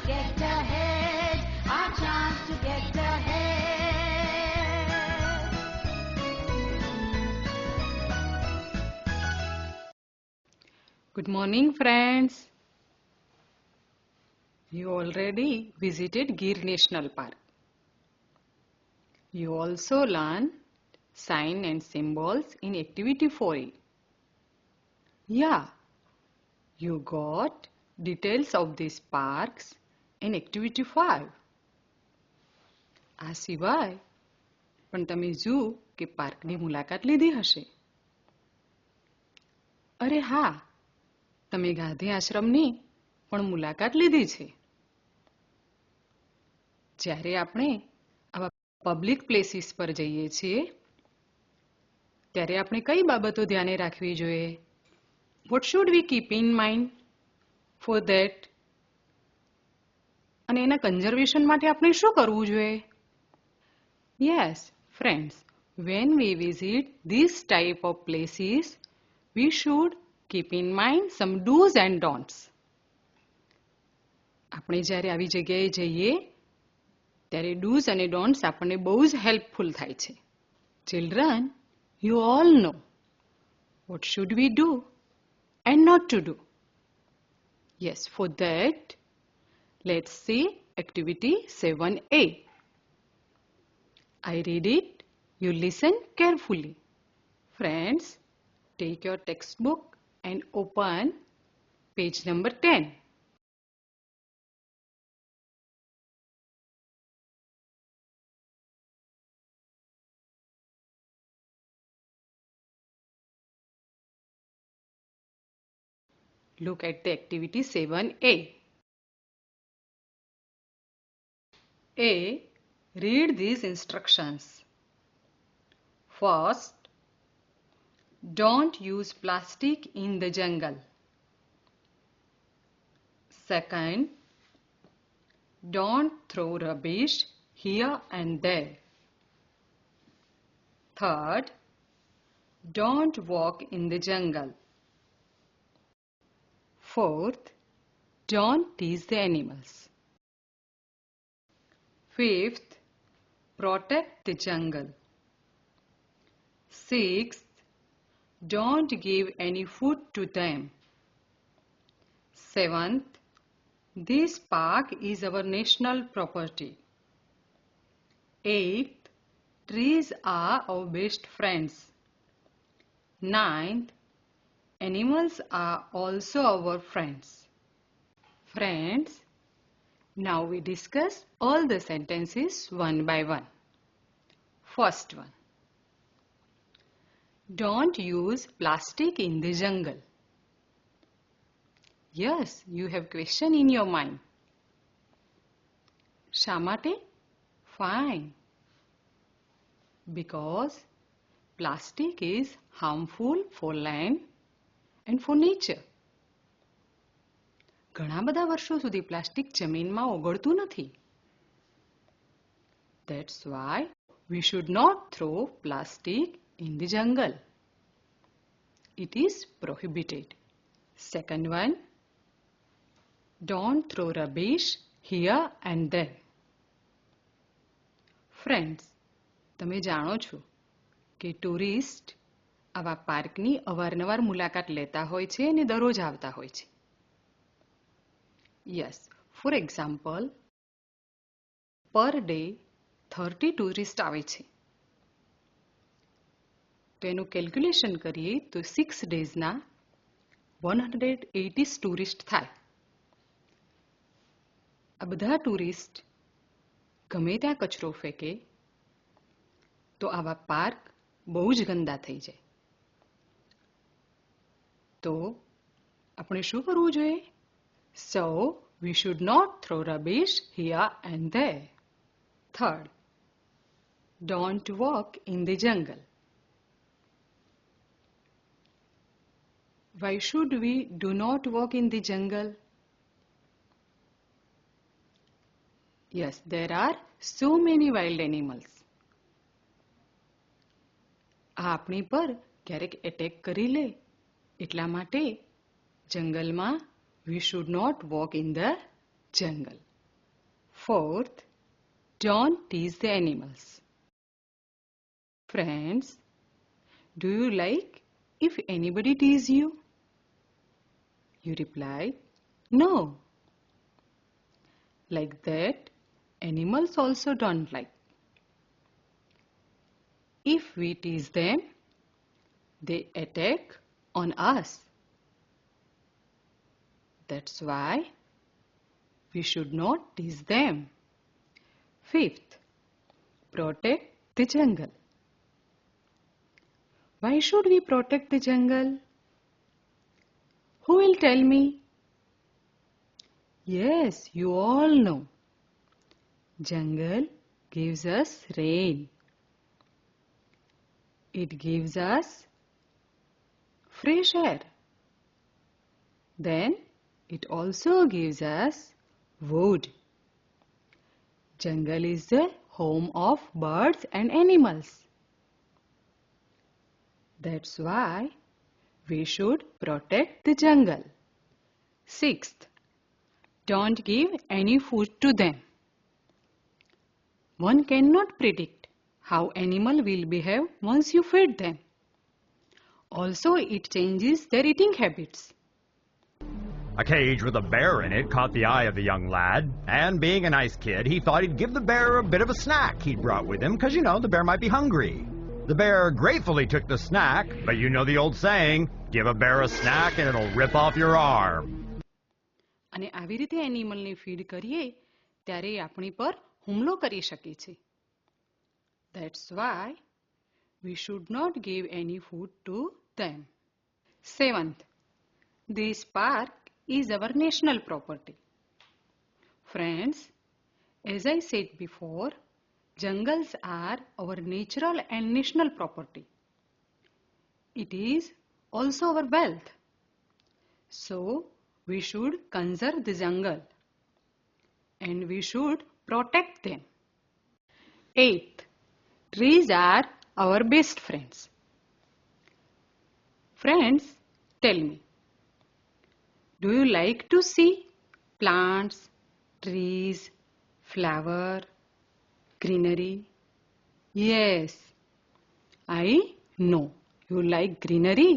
get ahead, our chance to get ahead. Good morning, friends. You already visited Gir National Park. You also learned sign and symbols in Activity 4E. Yeah, you got details of these parks in Activity 5. આ સિવાય પણ તમે zoo કે પાર્કની મુલાકાત લીધી હશે. અરે હા, તમે ગાંધી આશ્રમની પણ મુલાકાત લીધી છે. જ્યારે આપણે આવા પબ્લિક પ્લેસીસ પર જઈએ છીએ ત્યારે આપણે કઈ બાબતો ધ્યાને રાખવી જોઈએ? What should we keep in mind for that? અને એના કન્ઝર્વેશન માટે આપણે શું કરવું જોઈએ? Yes, friends, when we visit this type of places, we should keep in mind some do's and don'ts. આપણે જ્યારે આવી જગ્યાએ જઈએ ત્યારે do's અને don'ts આપણને બહુ જ હેલ્પફુલ થાય છે. Children, you all know what should we do and not to do. Yes, for that, let's see activity 7A. I read it, you listen carefully. Friends, take your textbook and open page number 10. Look at the activity 7A. A. Read these instructions. First, don't use plastic in the jungle. Second, don't throw rubbish here and there. Third, don't walk in the jungle. Fourth, don't tease the animals. Fifth, protect the jungle. Sixth, don't give any food to them. Seventh, this park is our national property. Eighth, trees are our best friends. Ninth, animals are also our friends. Friends, now we discuss all the sentences one by one. First one. Don't use plastic in the jungle. Yes, you have question in your mind. શા માટે? Fine. Because plastic is harmful for land and for nature. ઘણા બધા વર્ષો સુધી plastic જમીનમાં ઓગળતું નથી. That's why we should not throw plastic in the jungle. It is prohibited. Second one, don't throw rubbish here and there. Friends, તમે જાણો છો કે ટુરિસ્ટ આવા પાર્કની અવારનવાર મુલાકાત લેતા હોય છે અને દરરોજ આવતા હોય છે. Yes, for example, per day 30 tourists આવે છે. તો એનું કેલ્ક્યુલેશન કરીએ તો 6 daysના 180 ટુરિસ્ટ થાય. આ બધા ટુરિસ્ટ ગમે ત્યાં કચરો ફેંકે તો આવા પાર્ક બહુ જ ગંદા થઈ જાય. તો આપણે શું કરવું જોઈએ? So, we should not throw rubbish here and there. Third, don't walk in the jungle. Why should we do not walk in the jungle? Yes, there are so many wild animals. આ આપણી પર ક્યારેક attack કરી લે એટલા માટે જંગલમાં we should not walk in the jungle. Fourth, don't tease the animals. Friends, do you like if anybody tease you? You reply, no. Like that, animals also don't like. If we tease them, they attack on us. That's why we should not tease them. Fifth, protect the jungle. Why should we protect the jungle? Who will tell me? Yes, you all know. Jungle gives us rain. It gives us fresh air. Then it also gives us wood. Jungle is the home of birds and animals. That's why we should protect the jungle. Sixth, don't give any food to them. One cannot predict how animal will behave once you feed them. Also, it changes their eating habits. A cage with a bear in it caught the eye of the young lad, and being a nice kid, he thought he'd give the bear a bit of a snack he'd brought with him, because, the bear might be hungry. The bear gratefully took the snack, but you know the old saying, give a bear a snack and it'll rip off your arm. અને આવી રીતે એનિમલને feed કરીએ ત્યારે આપણી પર હુમલો કરી શકે છે. That's why we should not give any food to them. Seventh, this park is our national property. Friends, as I said before, jungles are our natural and national property. It is also our wealth. So, we should conserve the jungle and we should protect them. Eighth, trees are our best friends. Friends, tell me, do you like to see plants, trees, flower, greenery? Yes, I know you like greenery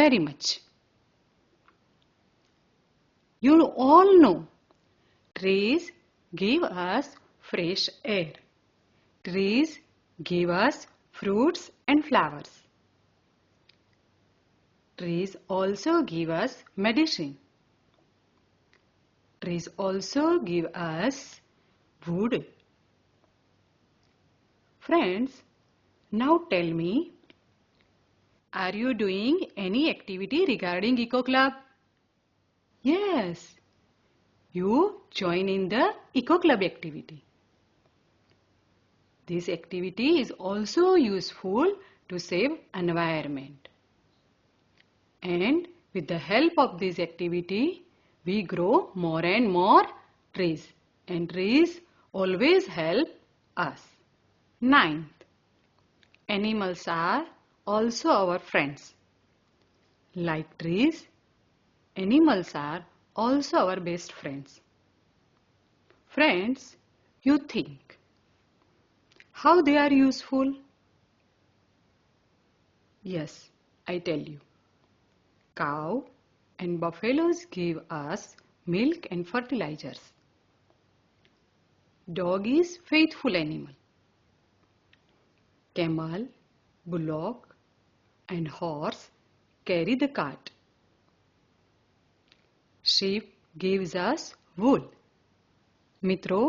very much. You all know trees give us fresh air. Trees give us fruits and flowers. Trees also give us medicine. Trees also give us wood. Friends, now tell me, are you doing any activity regarding Eco Club? Yes, you join in the Eco Club activity. This activity is also useful to save environment. And with the help of this activity, we grow more and more trees. And trees always help us. Ninth, animals are also our friends. Like trees, animals are also our best friends. Friends, you think how they are useful? Yes, I tell you. Cow and buffaloes give us milk and fertilizers. Dog is faithful animal. Camel, bullock and horse carry the cart. Sheep gives us wool. મિત્રો,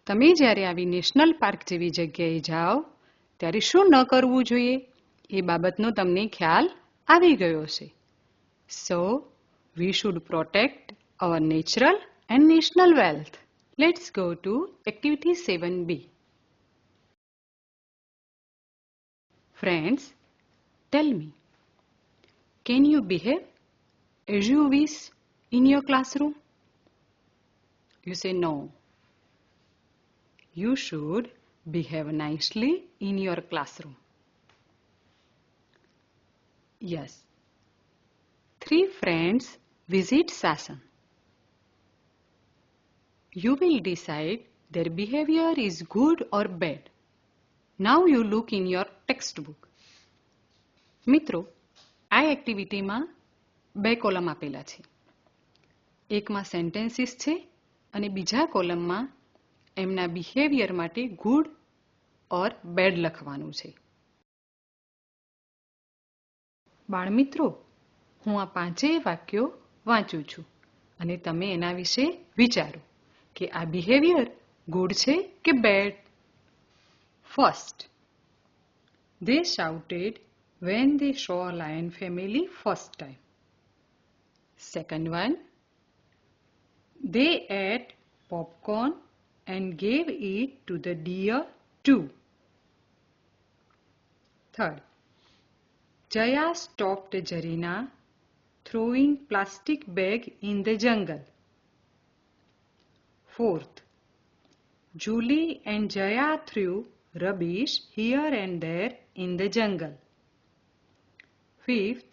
તમે જ્યારે આવી national park જેવી જગ્યાએ જાઓ ત્યારે શું ન કરવું જોઈએ એ બાબતનો તમને ખ્યાલ આવી ગયો છે. So, we should protect our natural and national wealth. Let's go to activity 7B. Friends, tell me, can you behave as you wish in your classroom? You say no. You should behave nicely in your classroom. Yes. 3 friends visit Sasan. You will decide their behavior is good or bad. Now you look in your textbook. મિત્રો, આ એક્ટિવિટીમાં બે column આપેલા છે. એકમાં sentences છે અને બીજા કોલમમાં એમના બિહેવિયર માટે ગુડ ઓર બેડ લખવાનું છે. બાળમિત્રો, હું આ પાંચેય વાક્યો વાંચું છું અને તમે એના વિશે વિચારો કે આ બિહેવિયર ગુડ છે કે bad. First, they shouted when they saw a lion family first time. Second one, they ate popcorn and gave it to the deer too. Third, Jaya stopped Jarina throwing plastic bag in the jungle. Fourth, Julie and Jaya threw rubbish here and there in the jungle. Fifth,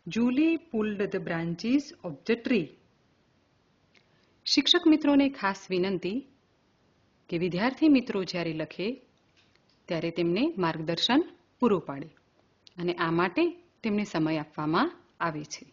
Julie pulled the branches of the tree. શિક્ષક મિત્રોને ખાસ વિનંતી કે વિદ્યાર્થી મિત્રો જ્યારે લખે ત્યારે તેમને માર્ગદર્શન પૂરું પાડે અને આ માટે તેમને સમય આપવામાં આવે છે.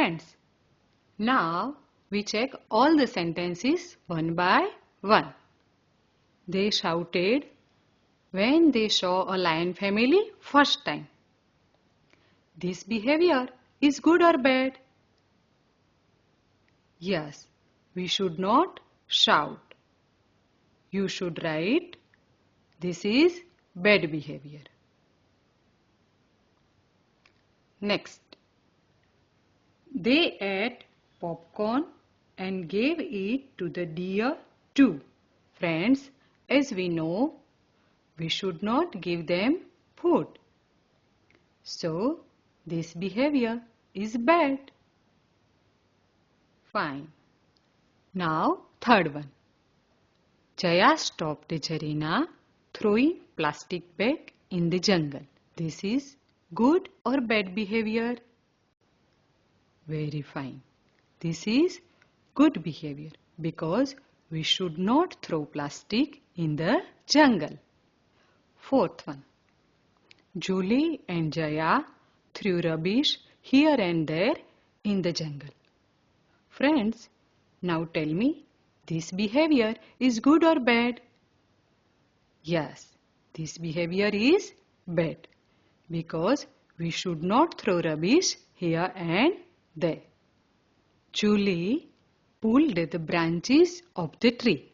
friends. Now we check all the sentences one by one. They shouted when they saw a lion family first time. This behavior is good or bad? Yes, we should not shout. You should write, this is bad behavior. Next, they ate popcorn and gave it to the deer too. Friends, as we know, we should not give them food. So, this behavior is bad. Fine. Now, third one. Jaya stopped Zarina throwing plastic bag in the jungle. This is good or bad behavior? Very fine. This is good behavior because we should not throw plastic in the jungle. Fourth one. Julie and Jaya threw rubbish here and there in the jungle. Friends, now tell me, this behavior is good or bad? Yes, this behavior is bad because we should not throw rubbish here and there. Julie pulled the branches of the tree.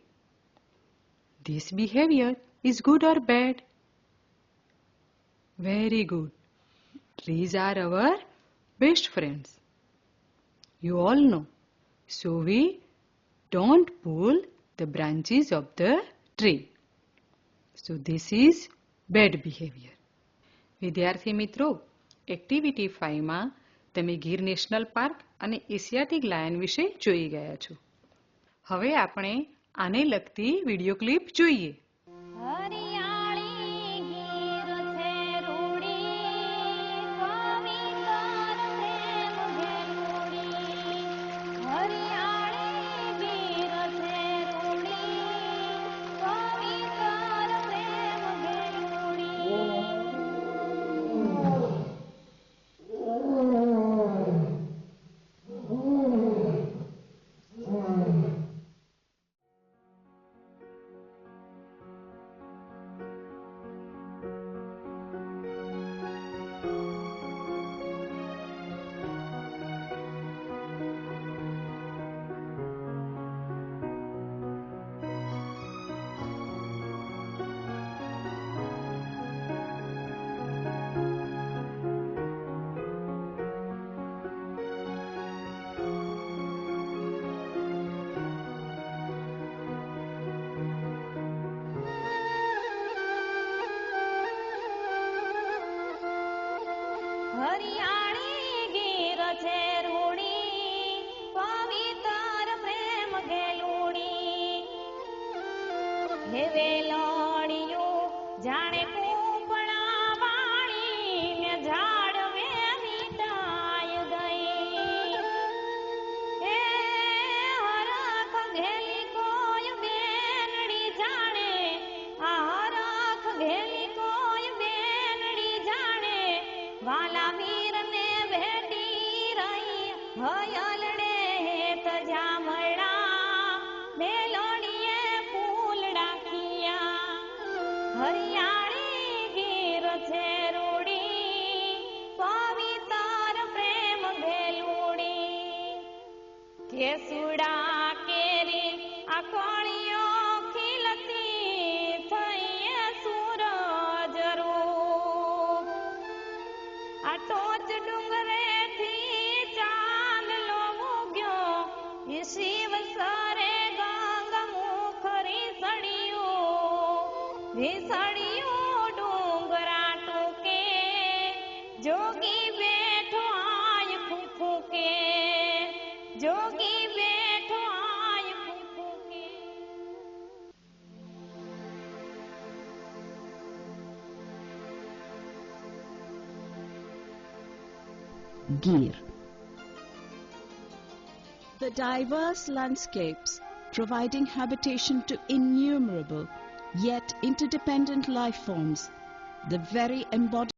This behavior is good or bad? Very good. Trees are our best friends. You all know. So we don't pull the branches of the tree. So this is bad behavior. વિદ્યાર્થી મિત્રો, activity 5માં તમે Gir national park અને Asiatic lion વિશે જોઈ ગયા છો. હવે આપણે આને લગતી વિડિયો ક્લિપ જોઈએ. Gir. The diverse landscapes providing habitation to innumerable yet interdependent life forms, the very embodiment